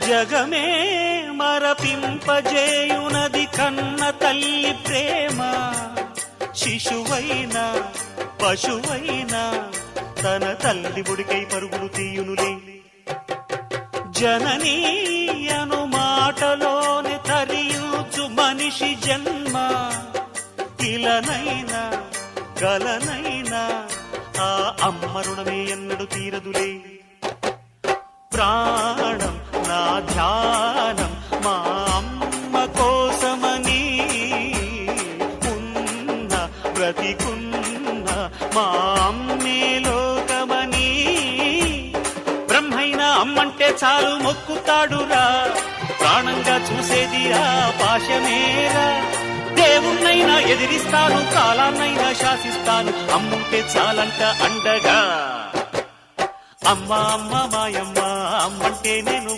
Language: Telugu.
జగమే మరపింపజేయునది కన్న తల్లి ప్రేమ. శిశువైనా పశువైనా తన తల్లి ఒడికై పరుగులు తీయునులే. జననీ అను మాటలోని తరియుచు మనిషి జన్మ. ఇలనైనా గలనైనా ఆ అమ్మ రుణమే ఎన్నడు తీరదులే. ప్రాణం నా ధ్యానం మా అమ్మ కోసమని, ఉన్న బ్రతికున్న మా అమ్మే లోకమని. బ్రహ్మైనా అమ్మంటే చాలు మొక్కుతాడురా, ప్రాణంగా చూసేది ఆ పాశమేరా. దేవుణ్ణైనా ఎదిరిస్తాను, కాలాన్నైనా శాసిస్తాను, అమ్ముంటే చాలంట అండగా. అమ్మ అమ్మ మాయమ్మ అమ్మంటే నేను